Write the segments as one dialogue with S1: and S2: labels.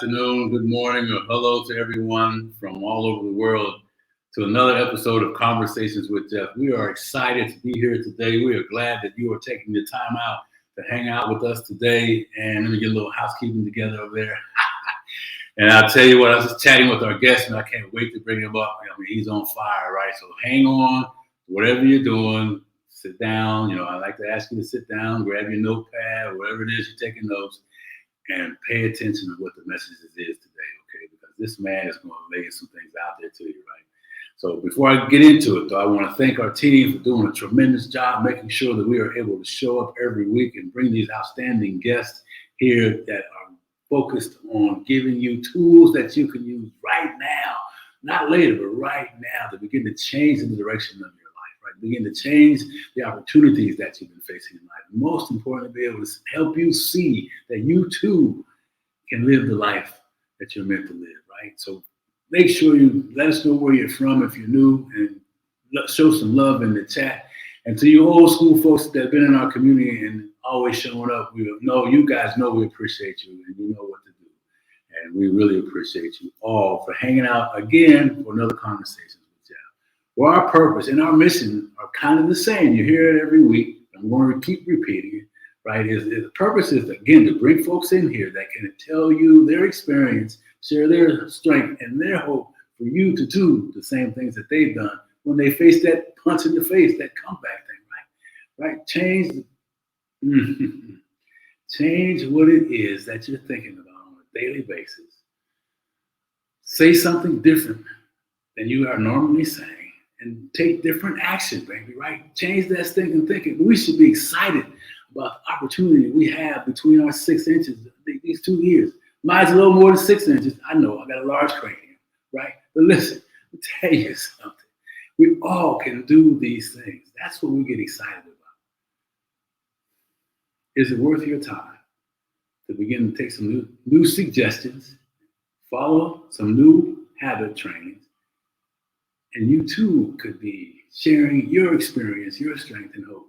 S1: afternoon, good morning, or hello to everyone from all over the world to another episode of Conversations with Geoff. We are excited to be here today. We are glad that you are taking the time out to hang out with us today. And let me get a little housekeeping together over there. And I'll tell you what, I was just chatting with our guest, and I can't wait to bring him up. I mean, he's on fire, right? So hang on, whatever you're doing, sit down. I like to ask you to sit down, grab your notepad, whatever it is you're taking notes, and pay attention to what the message is today, okay? Because this man is going to lay some things out there to you, right? So before I get into it, though, I want to thank our team for doing a tremendous job making sure that we are able to show up every week and bring these outstanding guests here that are focused on giving you tools that you can use right now, not later, but right now to begin to change the direction of your life, right? Begin to change the opportunities that you've been facing in life. Most importantly, be able to help you see that you too can live the life that you're meant to live, right? So make sure you let us know where you're from if you're new, and show some love in the chat. And to you old school folks that have been in our community and always showing up, you guys know we appreciate you and you know what to do. And we really appreciate you all for hanging out again for another conversation with Geoff. Well, our purpose and our mission are kind of the same. You hear it every week. I'm going to keep repeating it, right? The purpose is, again, to bring folks in here that can tell you their experience, share their strength and their hope for you to do the same things that they've done when they face that punch in the face, that comeback thing, right? Change what it is that you're thinking about on a daily basis. Say something different than you are normally saying and take different action, baby, right? Change that stinking thinking. We should be excited about the opportunity we have between our 6 inches these 2 years. Mine's a little more than 6 inches. I know, I got a large cranium, right? But listen, I'll tell you something. We all can do these things. That's what we get excited about. Is it worth your time to begin to take some new suggestions, follow some new habit trainings, and you too could be sharing your experience, your strength and hope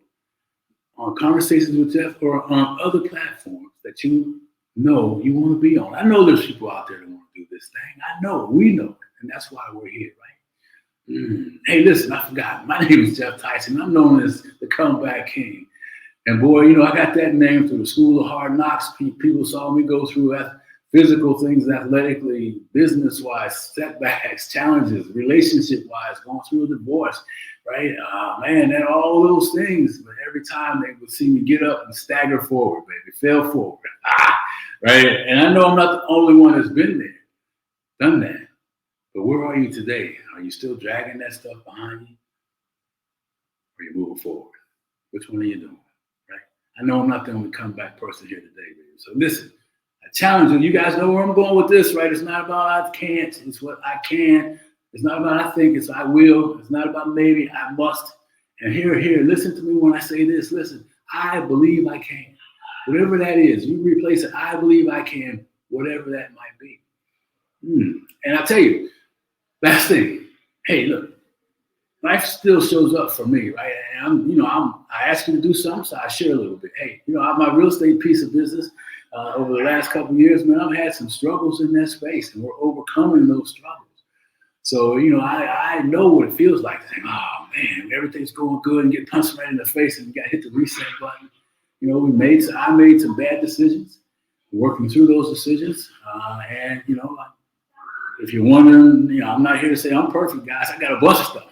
S1: on Conversations with Geoff or on other platforms that you know you want to be on. I know there's people out there that want to do this thing. I know, we know, and that's why we're here, right? Hey, listen, I forgot. My name is Geoff Tyson. I'm known as the Comeback King. And boy, I got that name through the School of Hard Knocks. People saw me go through physical things, athletically, business-wise, setbacks, challenges, relationship-wise, going through a divorce, right? And all those things. But every time they would see me get up and stagger forward, baby, fail forward, right? And I know I'm not the only one that's been there, done that. But where are you today? Are you still dragging that stuff behind you? Or are you moving forward? Which one are you doing, right? I know I'm not the only comeback person here today, baby. So listen, I challenge you. You guys know where I'm going with this, right? It's not about I can't. It's what I can. It's not about I think. It's I will. It's not about maybe. I must. And here, listen to me when I say this. Listen, I believe I can. Whatever that is, you replace it. I believe I can, whatever that might be. And I tell you, last thing, hey, look, life still shows up for me, right? And I ask you to do something, so I share a little bit. Hey, my real estate piece of business over the last couple of years, man, I've had some struggles in that space, and we're overcoming those struggles. So, I know what it feels like to think, oh man, everything's going good, and get punched right in the face, and you got to hit the reset button. I made some bad decisions, working through those decisions, and if you're wondering, I'm not here to say I'm perfect, guys. I got a bunch of stuff.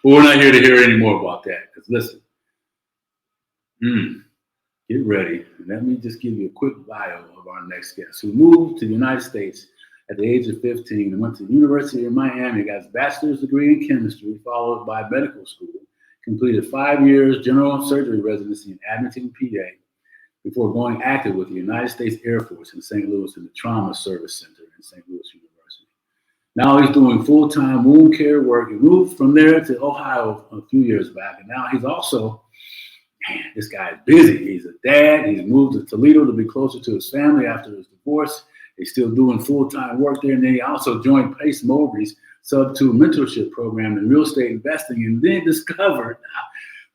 S1: But we're not here to hear any more about that. Because listen, get ready. And let me just give you a quick bio of our next guest, who moved to the United States at the age of 15 and went to the University of Miami, got his bachelor's degree in chemistry, followed by medical school, completed 5 years general surgery residency in Abington, PA, before going active with the United States Air Force in St. Louis in the Trauma Service Center in St. Louis University. Now he's doing full-time wound care work. He moved from there to Ohio a few years back. And now he's also, this guy is busy. He's a dad. He's moved to Toledo to be closer to his family after his divorce. He's still doing full-time work there. And then he also joined Pace Mowbray's Sub-2 mentorship program in real estate investing, and then discovered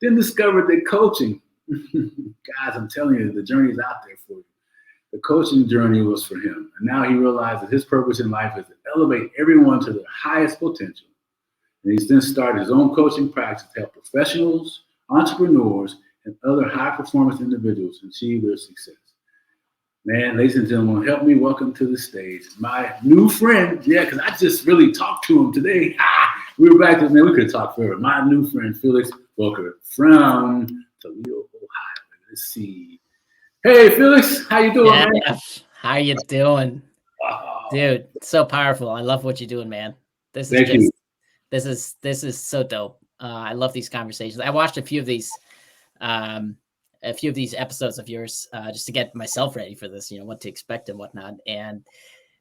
S1: that coaching, guys, I'm telling you, the journey's out there for you. the coaching journey was for him. And now he realizes his purpose in life is to elevate everyone to their highest potential. And he's then started his own coaching practice to help professionals, entrepreneurs, and other high-performance individuals achieve their success. Man, ladies and gentlemen, help me welcome to the stage my new friend. Yeah, because I just really talked to him today. We were back to, man, we could talk forever. My new friend, Felix Booker from Toledo, Ohio. Let's see. Hey, Felix, how you doing, man?
S2: How you doing?
S1: Oh.
S2: Dude, so powerful. I love what you're doing, man. This is so dope. I love these conversations. I watched a few of these episodes of yours just to get myself ready for this, what to expect and whatnot. And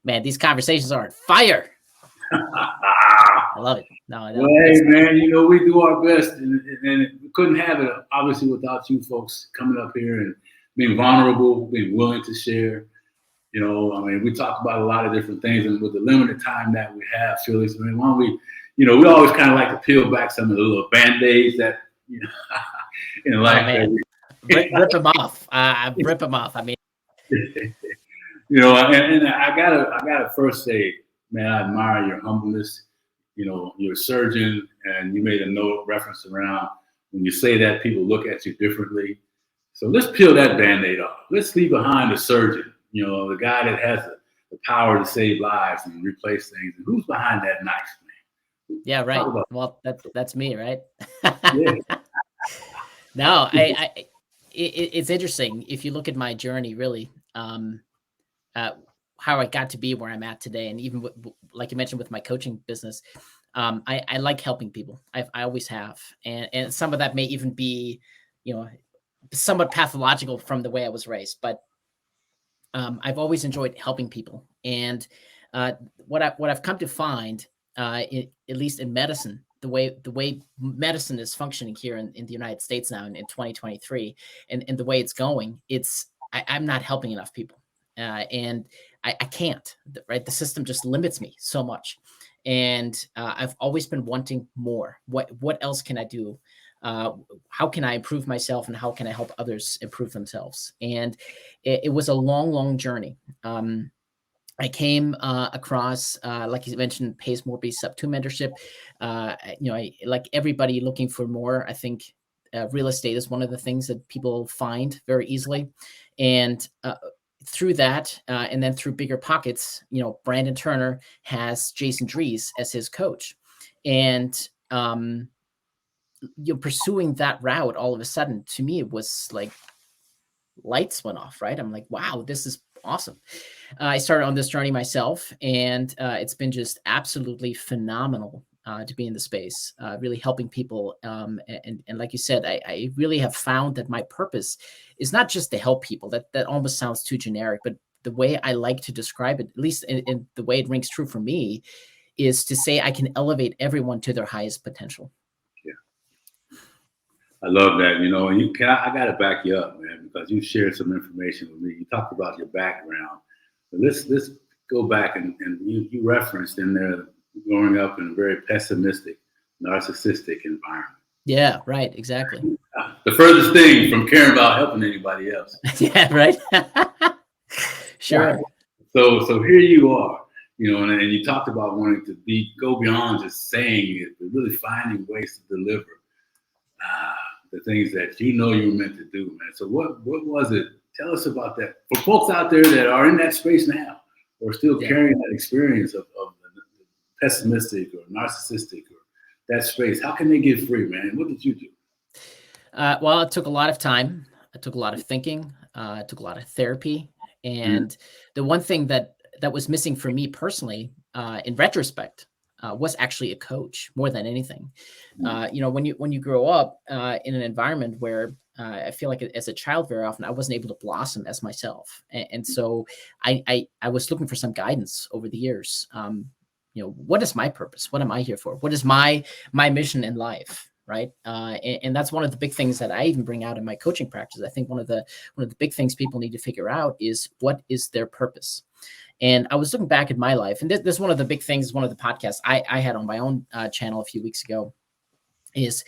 S2: man, these conversations are on fire. I love it.
S1: Well, hey, man, we do our best, and we couldn't have it, obviously, without you folks coming up here and being vulnerable, being willing to share. We talk about a lot of different things, and with the limited time that we have, Felix, why don't we, we always kind of like to peel back some of the little Band-Aids that, in life.
S2: Rip them off. Rip them off. I mean,
S1: and I gotta first say, man, I admire your humbleness. You're a surgeon, and you made a note reference around when you say that people look at you differently. So let's peel that Band-Aid off. Let's leave behind the surgeon, the guy that has the power to save lives and replace things. And who's behind that knife, man?
S2: Yeah, right. Well, that's me, right?
S1: Yeah.
S2: No, it's interesting. If you look at my journey, really, how I got to be where I'm at today, and even like you mentioned with my coaching business, I like helping people. I always have, and some of that may even be, somewhat pathological from the way I was raised, but I've always enjoyed helping people. And what I've come to find, at least in medicine, the way medicine is functioning here in the United States now in 2023, and the way it's going, I'm not helping enough people, and I can't. Right, the system just limits me so much, and I've always been wanting more. What else can I do? How can I improve myself, and how can I help others improve themselves? And it was a long journey. I came across, like you mentioned, Pace Morby Sub 2 mentorship. I like everybody looking for more. I think real estate is one of the things that people find very easily. And through that, and then through Bigger Pockets, Brandon Turner has Jason Dries as his coach. And pursuing that route, all of a sudden, to me, it was like lights went off, right? I'm like, wow, this is awesome. I started on this journey myself, and it's been just absolutely phenomenal to be in the space, really helping people. And like you said, I really have found that my purpose is not just to help people. That almost sounds too generic, but the way I like to describe it, at least in the way it rings true for me, is to say I can elevate everyone to their highest potential.
S1: I love that, and I got to back you up, man, because you shared some information with me. You talked about your background, but let's go back and you referenced in there growing up in a very pessimistic, narcissistic environment.
S2: Yeah, right, exactly.
S1: The furthest thing from caring about helping anybody else.
S2: Yeah, right. Sure.
S1: Right. So here you are, and you talked about wanting to go beyond just saying it, but really finding ways to deliver the things that you were meant to do, man. So what was it? Tell us about that. For folks out there that are in that space now, or still carrying that experience of the pessimistic or narcissistic or that space, how can they get free, man? What did you do?
S2: Well, it took a lot of time. It took a lot of thinking. It took a lot of therapy. And the one thing that was missing for me personally, in retrospect, was actually a coach more than anything. When you grow up in an environment where I feel like as a child, very often I wasn't able to blossom as myself, and so I was looking for some guidance over the years. What is my purpose? What am I here for? What is my mission in life? Right, and that's one of the big things that I even bring out in my coaching practice. I think one of the big things people need to figure out is what is their purpose. And I was looking back at my life, and this is one of the big things, one of the podcasts I had on my own channel a few weeks ago, is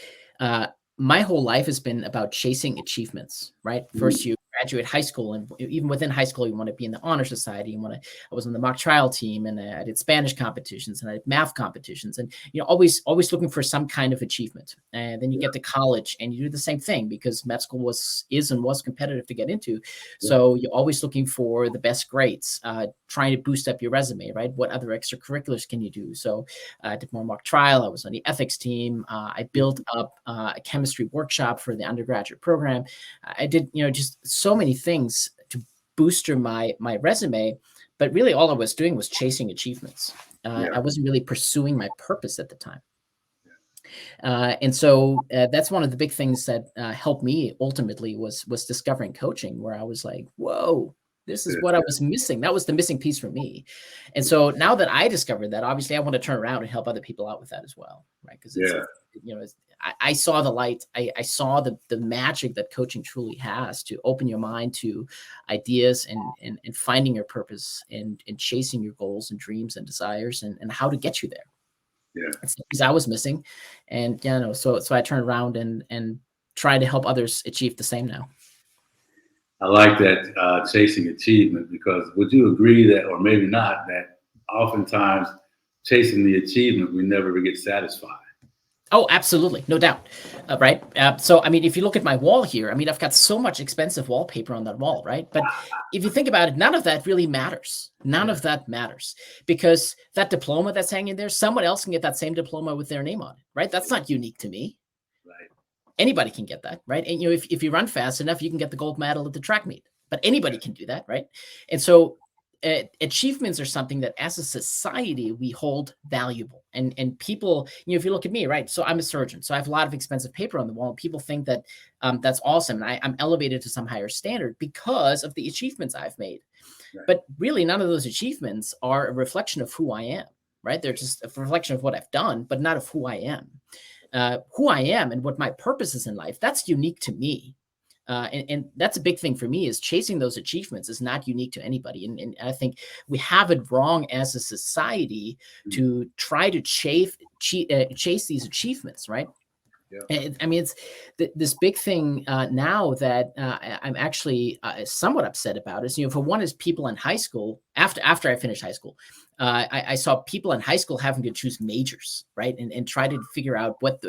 S2: my whole life has been about chasing achievements, right? First you graduate high school, and even within high school, you want to be in the honor society. I was on the mock trial team, and I did Spanish competitions, and I did math competitions, and always looking for some kind of achievement. And then you get to college, and you do the same thing, because med school was competitive to get into. So you're always looking for the best grades, trying to boost up your resume, right? What other extracurriculars can you do? So I did more mock trial. I was on the ethics team. I built up a chemistry workshop for the undergraduate program. I did, just so many things to booster my resume, but really all I was doing was chasing achievements. I wasn't really pursuing my purpose at the time. And so that's one of the big things that helped me ultimately was discovering coaching, where I was like, whoa, this is what I was missing. That was the missing piece for me. And so now that I discovered that, obviously I want to turn around and help other people out with that as well, right? Because I saw the light. I saw the magic that coaching truly has to open your mind to ideas and finding your purpose and chasing your goals and dreams and desires and how to get you there.
S1: Yeah,
S2: it's things I was missing, and so I turned around and try to help others achieve the same now.
S1: I like that, chasing achievement, because would you agree that, or maybe not, that oftentimes chasing the achievement, we never get satisfied?
S2: Oh, absolutely. No doubt. Right. So, I mean, if you look at my wall here, I mean, I've got so much expensive wallpaper on that wall, right? But if you think about it, none of that really matters. None of that matters, because that diploma that's hanging there, someone else can get that same diploma with their name on it, right? That's not unique to me.
S1: Right.
S2: Anybody can get that, right? And, if you run fast enough, you can get the gold medal at the track meet, but anybody can do that, right? And so achievements are something that as a society we hold valuable, and people, if you look at me, right? So I'm a surgeon, so I have a lot of expensive paper on the wall, and people think that that's awesome, and I'm elevated to some higher standard because of the achievements I've made. Right. But really, none of those achievements are a reflection of who I am, right? They're just a reflection of what I've done, but not of who I am. Who I am and what my purpose is in life, that's unique to me. And that's a big thing for me, is chasing those achievements is not unique to anybody. And I think we have it wrong as a society to try to chase these achievements, right? Yeah. I mean, it's this big thing now that I'm actually somewhat upset about is, for one, is people in high school, after I finished high school, I saw people in high school having to choose majors, right? And try to figure out what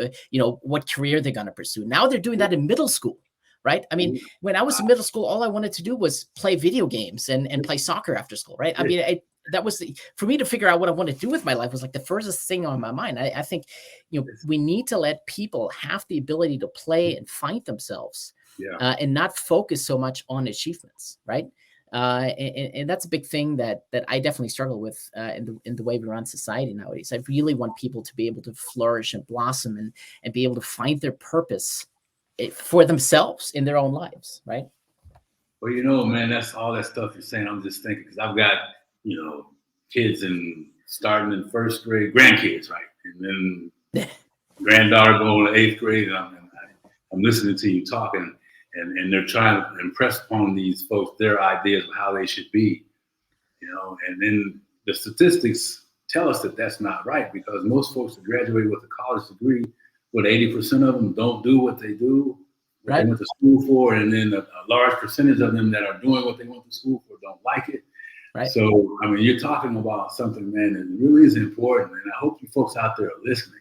S2: what career they're going to pursue. Now they're doing that in middle school. Right. I mean, when I was in middle school, all I wanted to do was play video games and play soccer after school. Right. I mean, that was for me to figure out what I want to do with my life was like the furthest thing on my mind. I think, we need to let people have the ability to play and find themselves and not focus so much on achievements. Right. And that's a big thing that I definitely struggle with in the way we run society nowadays. I really want people to be able to flourish and blossom and be able to find their purpose for themselves in their own lives, right?
S1: Well, man, that's all that stuff you're saying. I'm just thinking, because I've got, kids starting in first grade, grandkids, right? And then granddaughter going to 8th grade, and I'm listening to you talking, and they're trying to impress upon these folks their ideas of how they should be, and then the statistics tell us that that's not right, because most folks that graduate with a college degree, 80% of them don't do what they do, what they went to school for, and then a large percentage of them that are doing what they went to school for don't like it. Right. So, I mean, you're talking about something, man, that really is important, and I hope you folks out there are listening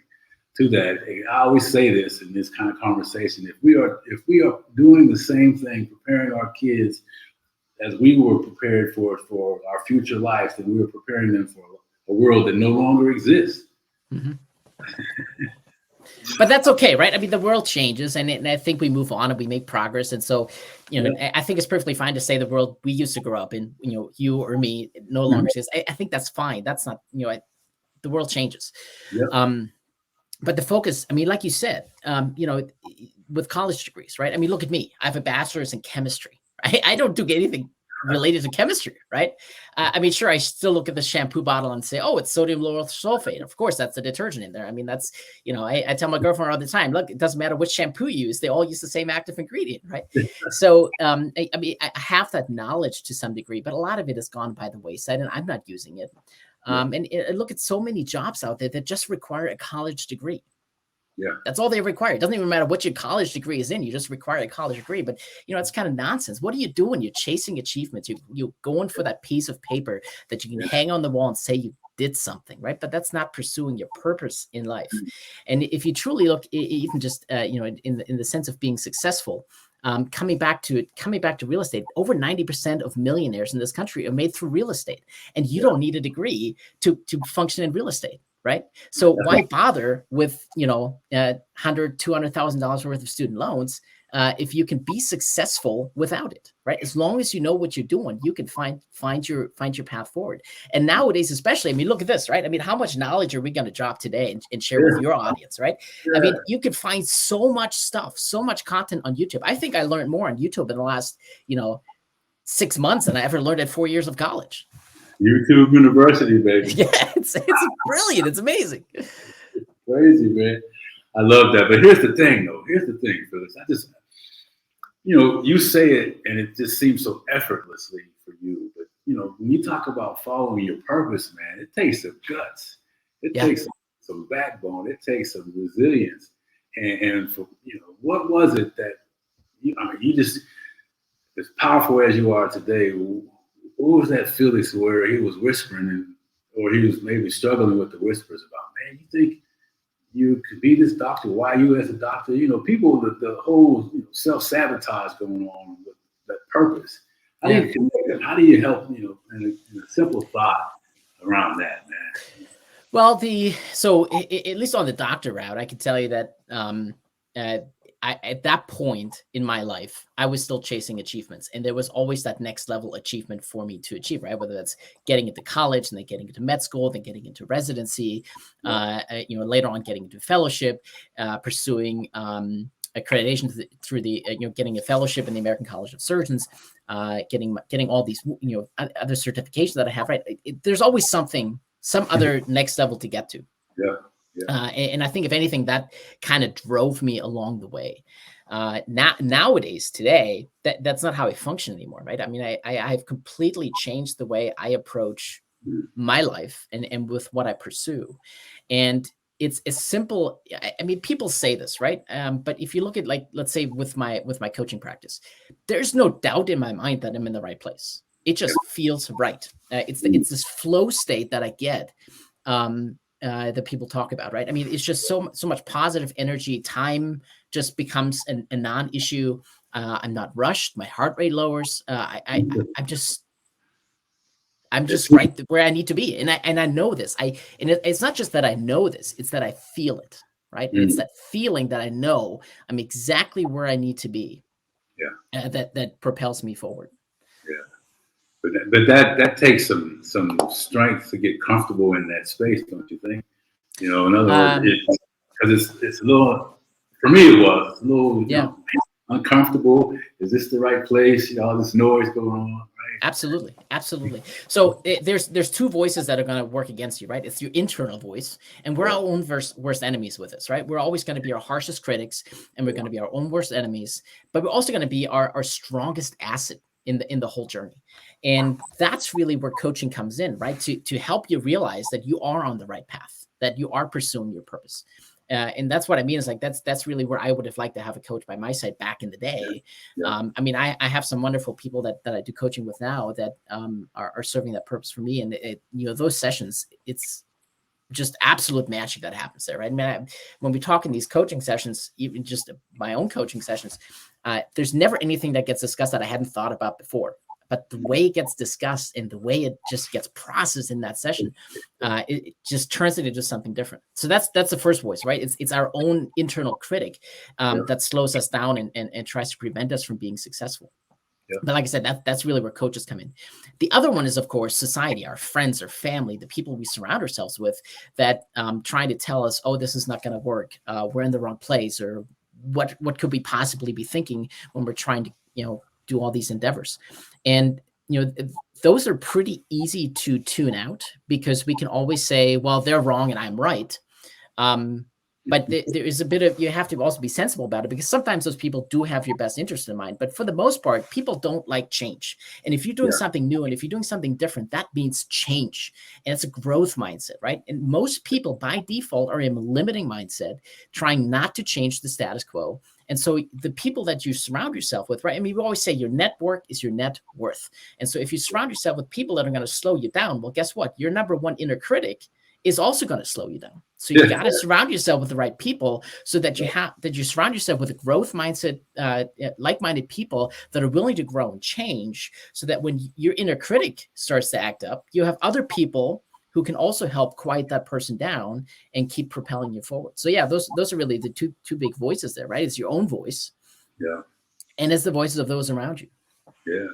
S1: to that. I always say this in this kind of conversation: if we are doing the same thing, preparing our kids as we were prepared for our future lives, then we were preparing them for a world that no longer exists. Mm-hmm.
S2: But that's okay, right? I mean, the world changes, and I think we move on and we make progress. And so, I think it's perfectly fine to say the world we used to grow up in, you or me, no longer exists. I think that's fine. That's not, the world changes. Yep. But the focus, I mean, like you said, with college degrees, right? I mean, look at me. I have a bachelor's in chemistry. I don't do anything related to chemistry, right? I mean, sure, I still look at the shampoo bottle and say, oh, it's sodium lauryl sulfate. Of course, that's the detergent in there. I mean, that's, I tell my girlfriend all the time, look, it doesn't matter which shampoo you use. They all use the same active ingredient, right? So, I mean, I have that knowledge to some degree, but a lot of it has gone by the wayside, and I'm not using it. And look at so many jobs out there that just require a college degree.
S1: Yeah.
S2: That's all they require. It doesn't even matter what your college degree is in. You just require a college degree. But, it's kind of nonsense. What are you doing? You're chasing achievements. You're going for that piece of paper that you can hang on the wall and say you did something, right? But that's not pursuing your purpose in life. And if you truly look, even just, in the sense of being successful, coming back to real estate, over 90% of millionaires in this country are made through real estate. And you don't need a degree to function in real estate. Right. So why bother with, $100,000, $200,000 worth of student loans if you can be successful without it? Right. As long as you know what you're doing, you can find your path forward. And nowadays, especially, I mean, look at this, right? I mean, how much knowledge are we going to drop today and share with your audience? Right. I mean, you can find so much stuff, so much content on YouTube. I think I learned more on YouTube in the last, 6 months than I ever learned at 4 years of college.
S1: YouTube University, baby.
S2: Yeah, it's brilliant. It's amazing.
S1: It's crazy, man. I love that. But here's the thing, though. Here's the thing, Phyllis. I just, you say it and it just seems so effortlessly for you. But, when you talk about following your purpose, man, it takes some guts. It takes some backbone. It takes some resilience. And for, what was it that, you just, as powerful as you are today, what was that Felix where he was whispering or he was maybe struggling with the whispers about, man, you think you could be this doctor? Why you as a doctor? People, the whole self-sabotage going on with that purpose. How do you connect them? How do you help, in a simple thought around that, man?
S2: Well, so at least on the doctor route, I can tell you that at that point in my life, I was still chasing achievements, and there was always that next level achievement for me to achieve, right? Whether that's getting into college and then getting into med school, then getting into residency, later on getting into fellowship, pursuing accreditation through the, getting a fellowship in the American College of Surgeons, getting all these, other certifications that I have, right? There's always some other next level to get to.
S1: Yeah.
S2: And I think if anything, that kind of drove me along the way. Nowadays, today, that's not how I function anymore, right? I mean, I've completely changed the way I approach my life and with what I pursue. And it's as simple. I mean, people say this, right? But if you look at, like, let's say with my coaching practice, there's no doubt in my mind that I'm in the right place. It just feels right. It's this flow state that I get. That people talk about, right? I mean, it's just so much positive energy. Time just becomes a non-issue. I'm not rushed. My heart rate lowers. I'm just right where I need to be, and I know this. It's not just that I know this; it's that I feel it, right? It's that feeling that I know I'm exactly where I need to be. Yeah, that propels me forward.
S1: Yeah. But that takes some strength to get comfortable in that space, don't you think? In other words, because it's a little, for me it was a little uncomfortable. Is this the right place? All this noise going on, right?
S2: Absolutely. So there's two voices that are going to work against you, right? It's your internal voice, and we're our own worst enemies with this, right? We're always going to be our harshest critics, and we're going to be our own worst enemies, but we're also going to be our strongest asset in the whole journey. And that's really where coaching comes in, right? To help you realize that you are on the right path, that you are pursuing your purpose. And that's what I mean is, like, that's really where I would have liked to have a coach by my side back in the day. I mean, I have some wonderful people that I do coaching with now that are serving that purpose for me. And those sessions, it's just absolute magic that happens there, right? I mean, when we talk in these coaching sessions, even just my own coaching sessions, there's never anything that gets discussed that I hadn't thought about before. But the way it gets discussed and the way it just gets processed in that session, it just turns it into something different. So that's the first voice, right? It's our own internal critic that slows us down and tries to prevent us from being successful. Yeah. But like I said, that's really where coaches come in. The other one is, of course, society, our friends, our family, the people we surround ourselves with that trying to tell us, oh, this is not going to work. We're in the wrong place, or what could we possibly be thinking when we're trying to, do all these endeavors. And, those are pretty easy to tune out because we can always say, well, they're wrong and I'm right. But there is a bit of, you have to also be sensible about it, because sometimes those people do have your best interest in mind. But for the most part, people don't like change. And if you're doing something new and if you're doing something different, that means change. And it's a growth mindset, right? And most people by default are in a limiting mindset, trying not to change the status quo. And so the people that you surround yourself with, right? I mean, we always say your network is your net worth. And so if you surround yourself with people that are going to slow you down, well, guess what? Your number one inner critic is also going to slow you down. So you got to surround yourself with the right people, so that you surround yourself with a growth mindset, like-minded people that are willing to grow and change, so that when your inner critic starts to act up, you have other people who can also help quiet that person down and keep propelling you forward. So yeah, those are really the two big voices there, right? It's your own voice.
S1: Yeah.
S2: And it's the voices of those around you.
S1: Yeah.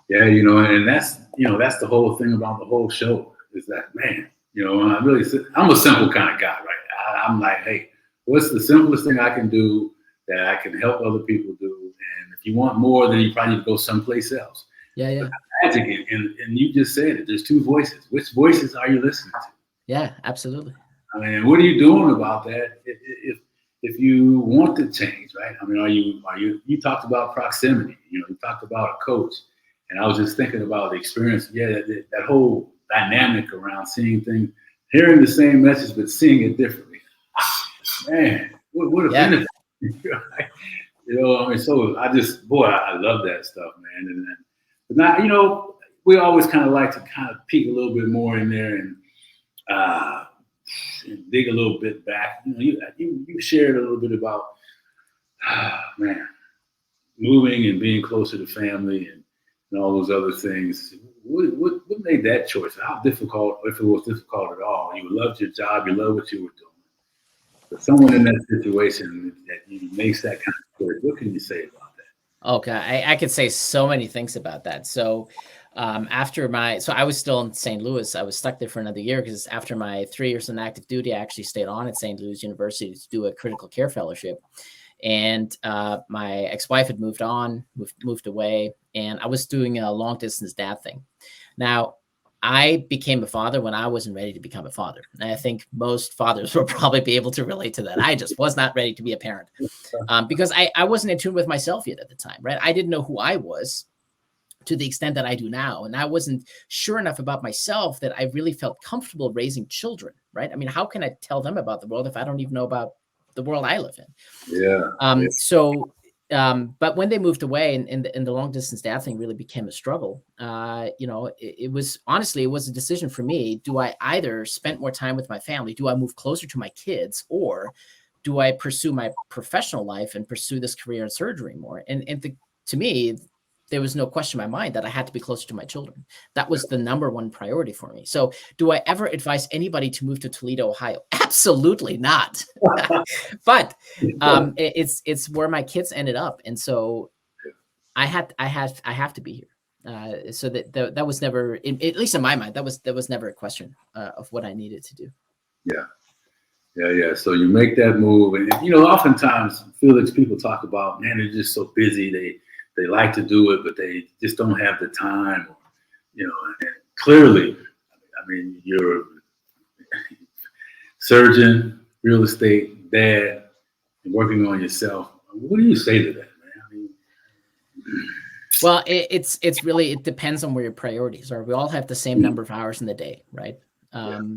S1: Yeah. You know, and that's the whole thing about the whole show, is that, man, you know, I'm a simple kind of guy, right? I'm like, hey, what's the simplest thing I can do that I can help other people do? And if you want more, then you probably need to go someplace else.
S2: Yeah, yeah.
S1: But magic, and you just said it. There's two voices. Which voices are you listening to?
S2: Yeah, absolutely.
S1: I mean, what are you doing about that? If you want to change, right? I mean, you talked about proximity. You know, you talked about a coach, and I was just thinking about the experience. Yeah, that whole dynamic around seeing things, hearing the same message but seeing it differently. Man, what a benefit! You know, I mean, so I love that stuff, man. But now, you know, we always kind of like to kind of peek a little bit more in there and dig a little bit back. You know, you shared a little bit about man, moving and being closer to family and all those other things. What made that choice? How difficult, if it was difficult at all? You loved your job, you loved what you were doing. But someone in that situation that makes that kind of choice, what can you say about that?
S2: Okay, I could say so many things about that. So so I was still in St. Louis. I was stuck there for another year, because after my 3 years in active duty, I actually stayed on at St. Louis University to do a critical care fellowship. And my ex-wife had moved away, and I was doing a long distance dad thing. Now, I became a father when I wasn't ready to become a father. And I think most fathers will probably be able to relate to that. I just was not ready to be a parent because I wasn't in tune with myself yet at the time, right? I didn't know who I was to the extent that I do now. And I wasn't sure enough about myself that I really felt comfortable raising children, right? I mean, how can I tell them about the world if I don't even know about the world I live in?
S1: Yeah.
S2: But when they moved away, and the long distance dad thing really became a struggle, you know, it was a decision for me. Do I either spend more time with my family? Do I move closer to my kids? Or do I pursue my professional life and pursue this career in surgery more? To me, there was no question in my mind that I had to be closer to my children. That was the number one priority for me. So do I ever advise anybody to move to Toledo, Ohio? Absolutely not. But it's where my kids ended up. And so I have to be here. So that was never, at least in my mind, that was never a question of what I needed to do.
S1: Yeah. So you make that move, and you know, oftentimes, Felix, people talk about, man, they're just so busy. They like to do it, but they just don't have the time. You know, and clearly, I mean, you're a surgeon, real estate, dad, and working on yourself. What do you say to that, man? I mean,
S2: well, it depends on where your priorities are. We all have the same number of hours in the day, right?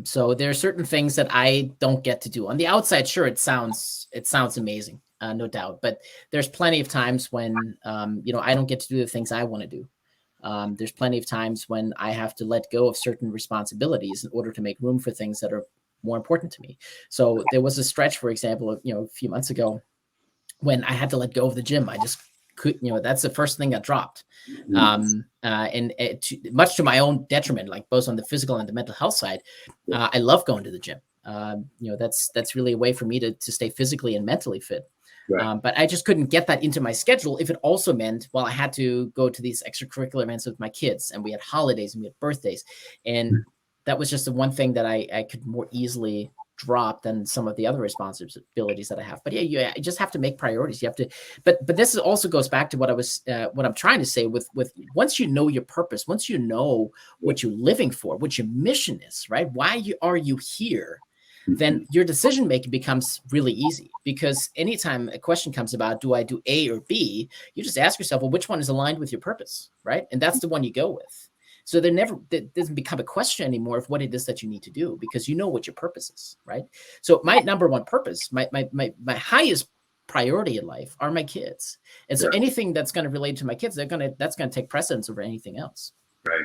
S2: So there are certain things that I don't get to do. On the outside, sure, it sounds amazing, no doubt. But there's plenty of times when you know, I don't get to do the things I want to do. There's plenty of times when I have to let go of certain responsibilities in order to make room for things that are more important to me. So there was a stretch, for example, of, you know, a few months ago when I had to let go of the gym. I just could, you know, that's the first thing that dropped. Much to my own detriment, like both on the physical and the mental health side. I love going to the gym. You know, that's really a way for me to stay physically and mentally fit. Right. But I just couldn't get that into my schedule if it also meant, well, I had to go to these extracurricular events with my kids, and we had holidays and we had birthdays. And that was just the one thing that I could more easily drop than some of the other responsibilities that I have. But yeah, you just have to make priorities. You have to, but this also goes back to what I'm trying to say with once you know your purpose, once you know what you're living for, what your mission is, right? Why are you here? then your decision making becomes really easy, because anytime a question comes about, do I do A or B, you just ask yourself, well, which one is aligned with your purpose, right? And that's the one you go with. So that doesn't become a question anymore of what it is that you need to do, because you know what your purpose is, right? So my number one purpose, my highest priority in life are my kids. And so anything that's going to relate to my kids, that's going to take precedence over anything else.
S1: Right.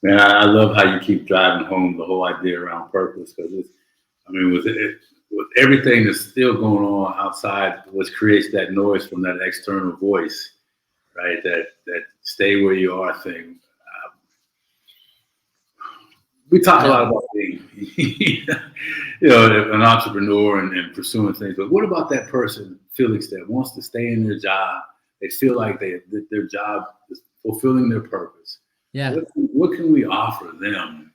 S1: Man, I love how you keep driving home the whole idea around purpose, because with everything that's still going on outside, what creates that noise from that external voice, right? That stay where you are thing. We talk a lot about being, an entrepreneur and pursuing things, but what about that person, Felix, that wants to stay in their job? They feel like their job is fulfilling their purpose.
S2: Yeah.
S1: What can we offer them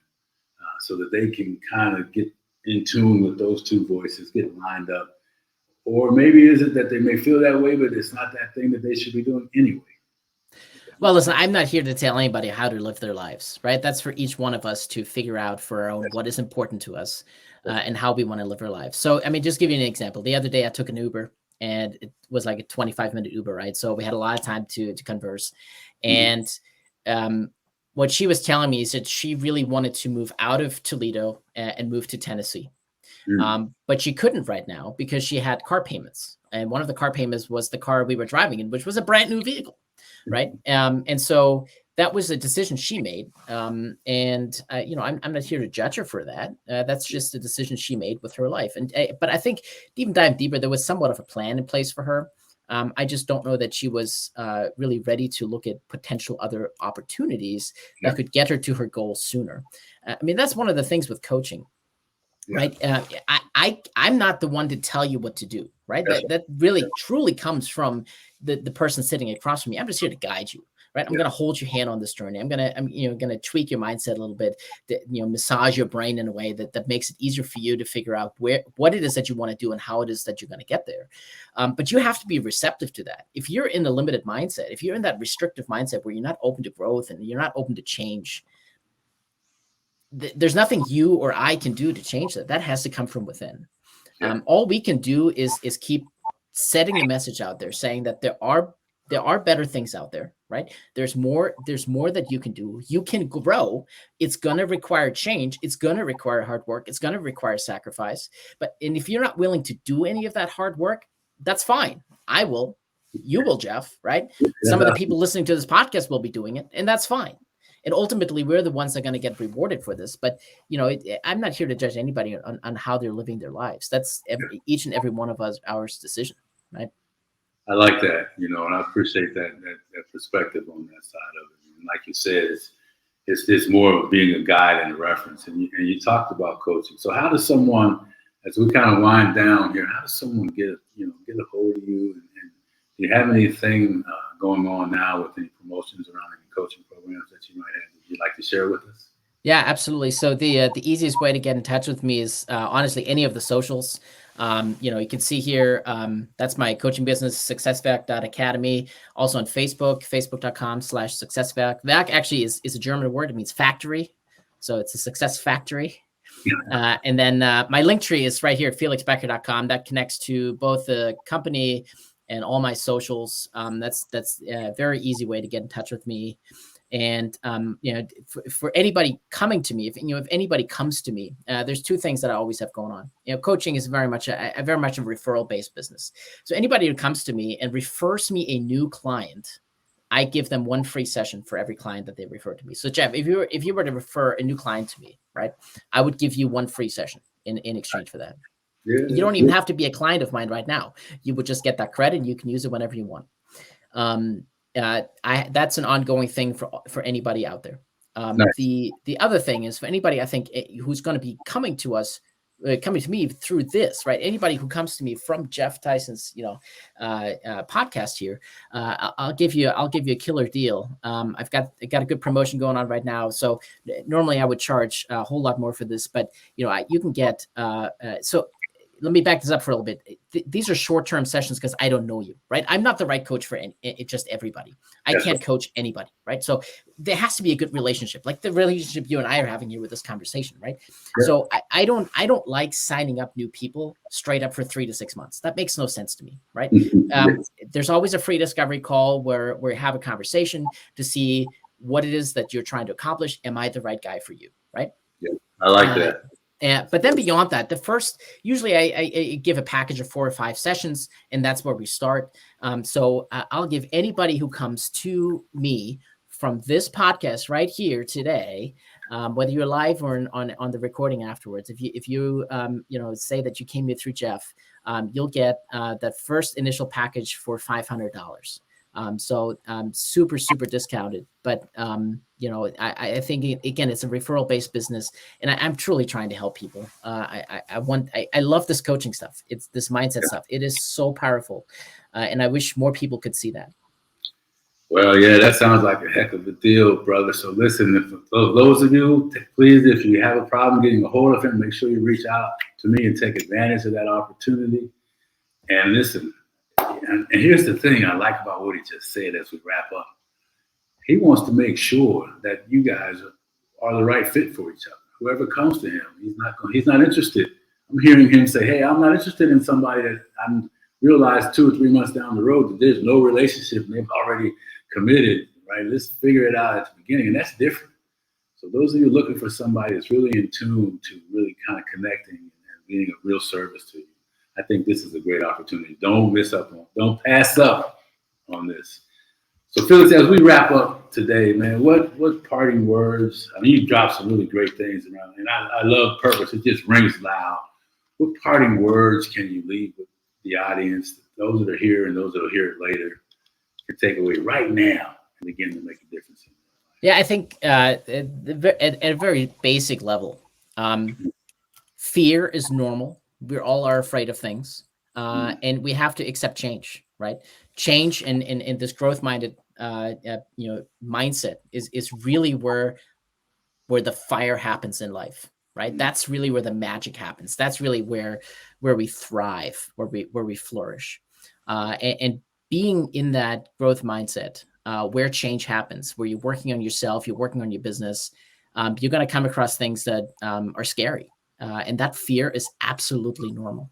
S1: so that they can kind of get in tune with those two voices, get lined up? Or maybe is it that they may feel that way, but it's not that thing that they should be doing anyway?
S2: Well, listen, I'm not here to tell anybody how to live their lives, right? That's for each one of us to figure out for our own what is important to us and how we want to live our lives. So, I mean, just give you an example. The other day I took an Uber, and it was like a 25-minute Uber ride. So we had a lot of time to converse. And what she was telling me is that she really wanted to move out of Toledo and move to Tennessee. But she couldn't right now because she had car payments. And one of the car payments was the car we were driving in, which was a brand new vehicle. Right. And so that was a decision she made. I'm not here to judge her for that. That's just a decision she made with her life. But I think even dive deeper, there was somewhat of a plan in place for her. I just don't know that she was really ready to look at potential other opportunities that could get her to her goal sooner. I mean, that's one of the things with coaching. Right. I'm not the one to tell you what to do. Right. That really truly comes from the person sitting across from me. I'm just here to guide you. Right. I'm going to hold your hand on this journey. I'm going to tweak your mindset a little bit, massage your brain in a way that makes it easier for you to figure out what it is that you want to do and how it is that you're going to get there. But you have to be receptive to that. If you're in a limited mindset, if you're in that restrictive mindset where you're not open to growth and you're not open to change, there's nothing you or I can do to change that. That has to come from within. All we can do is keep setting the message out there, saying that there are better things out there, right? There's more that you can do. You can grow. It's going to require change. It's going to require hard work. It's going to require sacrifice. And if you're not willing to do any of that hard work, that's fine. I will. You will, Geoff, right? Some of the people listening to this podcast will be doing it, and that's fine. And ultimately, we're the ones that are going to get rewarded for this. But, I'm not here to judge anybody on how they're living their lives. That's each and every one of us, our decision, right?
S1: I like that, and I appreciate that perspective on that side of it. And like you said, it's more of being a guide and a reference. And you talked about coaching. So how does someone, as we kind of wind down here, how does someone get a hold of you? And do you have anything going on now with any promotions around any coaching programs that you might have that you'd like to share with us?
S2: Yeah, absolutely. So the easiest way to get in touch with me is honestly any of the socials. You can see here, that's my coaching business, successvac.academy. Also on Facebook, facebook.com/successvac. Vac actually is a German word. It means factory. So it's a success factory. And then my link tree is right here at felixbecker.com. That connects to both the company and all my socials. That's a very easy way to get in touch with me. And, for anybody coming to me, if anybody comes to me, there's two things that I always have going on. Coaching is very much a referral based business. So anybody who comes to me and refers me a new client, I give them one free session for every client that they refer to me. So Geoff, if you were to refer a new client to me, right, I would give you one free session in exchange for that. You don't even have to be a client of mine right now. You would just get that credit and you can use it whenever you want. That's an ongoing thing for anybody out there. Nice. The other thing is for anybody, I think, who's going to be coming to me through this, right? Anybody who comes to me from Geoff Tyson's, podcast here, I'll give you a killer deal. I've got a good promotion going on right now. So normally I would charge a whole lot more for this, but you can get, so let me back this up for a little bit. These are short-term sessions because I don't know you, right? I'm not the right coach for just everybody. I can't coach anybody, right? So there has to be a good relationship, like the relationship you and I are having here with this conversation, right? Yeah. So I don't like signing up new people straight up for 3 to 6 months. That makes no sense to me, right? There's always a free discovery call where we have a conversation to see what it is that you're trying to accomplish. Am I the right guy for you, right?
S1: Yeah, I like that.
S2: But then beyond that, usually I give a package of 4 or 5 sessions, and that's where we start. So I'll give anybody who comes to me from this podcast right here today, whether you're live or on the recording afterwards, if you say that you came here through Geoff, you'll get that first initial package for $500. So super, super discounted. But, I think, again, it's a referral based business, and I'm truly trying to help people. I love this coaching stuff. It's this mindset stuff. It is so powerful. And I wish more people could see that.
S1: Well, yeah, that sounds like a heck of a deal, brother. So listen, if those of you, please, if you have a problem getting a hold of him, make sure you reach out to me and take advantage of that opportunity. And listen, and here's the thing I like about what he just said as we wrap up. He wants to make sure that you guys are the right fit for each other. Whoever comes to him, he's not interested. I'm hearing him say, hey, I'm not interested in somebody that I realized 2 or 3 months down the road that there's no relationship and they've already committed, right? Let's figure it out at the beginning. And that's different. So those of you looking for somebody that's really in tune to really kind of connecting and being a real service to you, I think this is a great opportunity. Don't pass up on this. So Felix, as we wrap up today, man, what parting words? I mean, you dropped some really great things around, and I love purpose. It just rings loud. What parting words can you leave with the audience, those that are here and those that will hear it later, can take away right now and begin to make a difference in their life?
S2: Yeah, I think at a very basic level, fear is normal. We all are afraid of things, and we have to accept change, right? Change and this growth-minded mindset is really where the fire happens in life, right? That's really where the magic happens. That's really where we thrive, where we flourish, and being in that growth mindset, where change happens, where you're working on yourself, you're working on your business, you're going to come across things that are scary, and that fear is absolutely normal.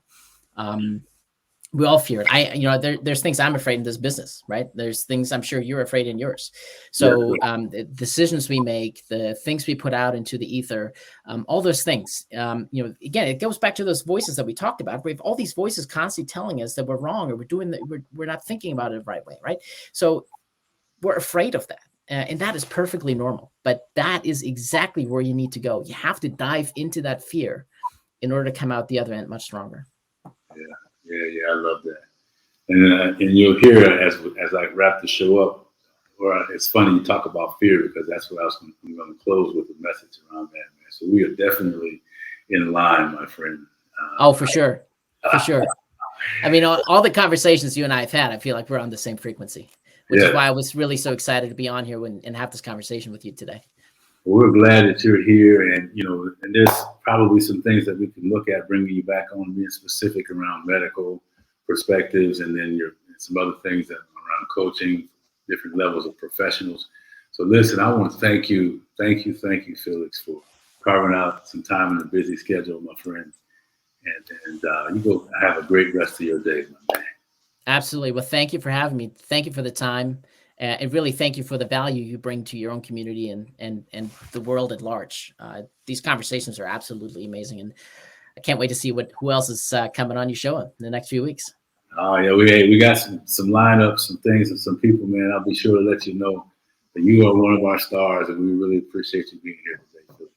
S2: We all fear it. There's things I'm afraid in this business, right? There's things I'm sure you're afraid in yours. So the decisions we make, the things we put out into the ether, all those things, again, it goes back to those voices that we talked about. We have all these voices constantly telling us that we're wrong or we're not thinking about it the right way, right? So we're afraid of that. And that is perfectly normal. But that is exactly where you need to go. You have to dive into that fear in order to come out the other end much stronger.
S1: Yeah, I love that. And you'll hear as I wrap the show up, or it's funny you talk about fear because that's what I'm going to close with a message around that, man. So we are definitely in line, my friend.
S2: For sure. I mean, all the conversations you and I have had, I feel like we're on the same frequency, which is why I was really so excited to be on here and have this conversation with you today.
S1: Well, we're glad that you're here, and and there's probably some things that we can look at bringing you back on, being specific around medical perspectives, and then some other things that around coaching, different levels of professionals. So listen, I want to thank you, Felix, for carving out some time in a busy schedule, my friend. And you go have a great rest of your day, my man.
S2: Absolutely. Well, thank you for having me. Thank you for the time. And really thank you for the value you bring to your own community and the world at large. These conversations are absolutely amazing. And I can't wait to see who else is coming on your show in the next few weeks.
S1: Oh, yeah. We got some lineups, some things, and some people, man. I'll be sure to let you know that you are one of our stars, and we really appreciate you being here today, Felix.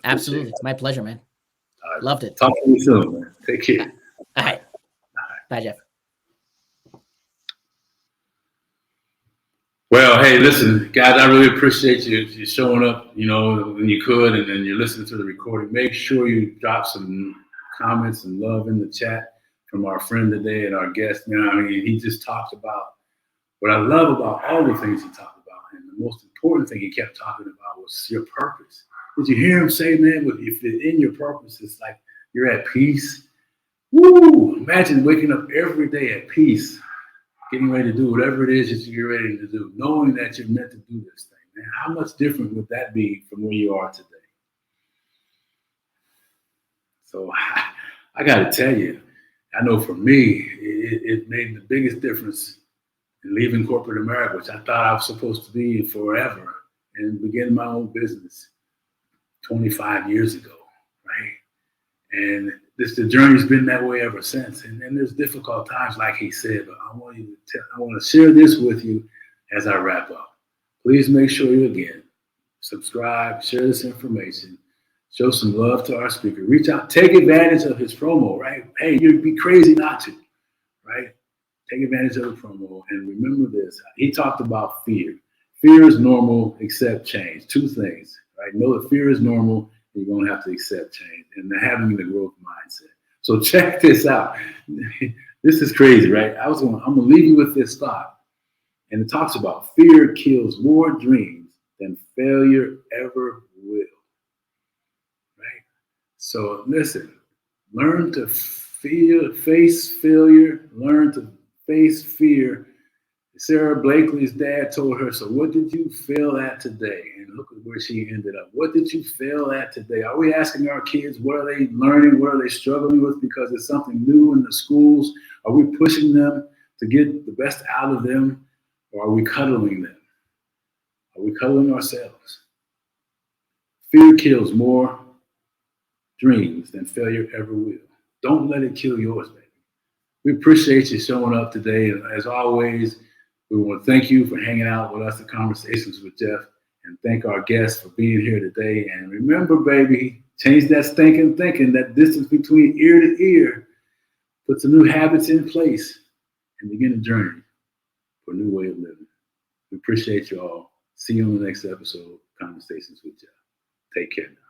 S2: Absolutely. It's my pleasure, man.
S1: Right.
S2: Loved it.
S1: Talk to you soon, man. Take care.
S2: All right. Bye, Geoff.
S1: Well, hey, listen, guys, I really appreciate you showing up, when you could, and then you're listening to the recording. Make sure you drop some comments and love in the chat from our friend today and our guest. I mean, he just talked about what I love about all the things he talked about. And the most important thing he kept talking about was your purpose. Did you hear him say, man, if you're in your purpose, it's like you're at peace. Woo! Imagine waking up every day at peace, getting ready to do whatever it is that you're ready to do, knowing that you're meant to do this thing. Man, how much different would that be from where you are today? So I got to tell you, I know for me, it made the biggest difference in leaving corporate America, which I thought I was supposed to be forever, and beginning my own business 25 years ago, right? And the journey's been that way ever since. And there's difficult times, like he said, but I want to share this with you as I wrap up. Please make sure you, again, subscribe, share this information, show some love to our speaker, reach out, take advantage of his promo, right? Hey, you'd be crazy not to, right? Take advantage of the promo. And remember this, he talked about fear. Fear is normal, accept change. Two things, right? Know that fear is normal, and you're going to have to accept change and having the growth mindset. So check this out. This is crazy, right? I'm going to leave you with this thought. And it talks about fear kills more dreams than failure ever will. Right? So listen, learn to face failure, learn to face fear. Sarah Blakely's dad told her, so what did you fail at today? And look at where she ended up. What did you fail at today? Are we asking our kids, what are they learning? What are they struggling with because it's something new in the schools? Are we pushing them to get the best out of them? Or are we cuddling them? Are we cuddling ourselves? Fear kills more dreams than failure ever will. Don't let it kill yours, baby. We appreciate you showing up today. And as always, we want to thank you for hanging out with us at Conversations with Geoff, and thank our guests for being here today. And remember, baby, change that stinking thinking, that distance between ear to ear. Put some new habits in place and begin a journey for a new way of living. We appreciate you all. See you on the next episode of Conversations with Geoff. Take care now.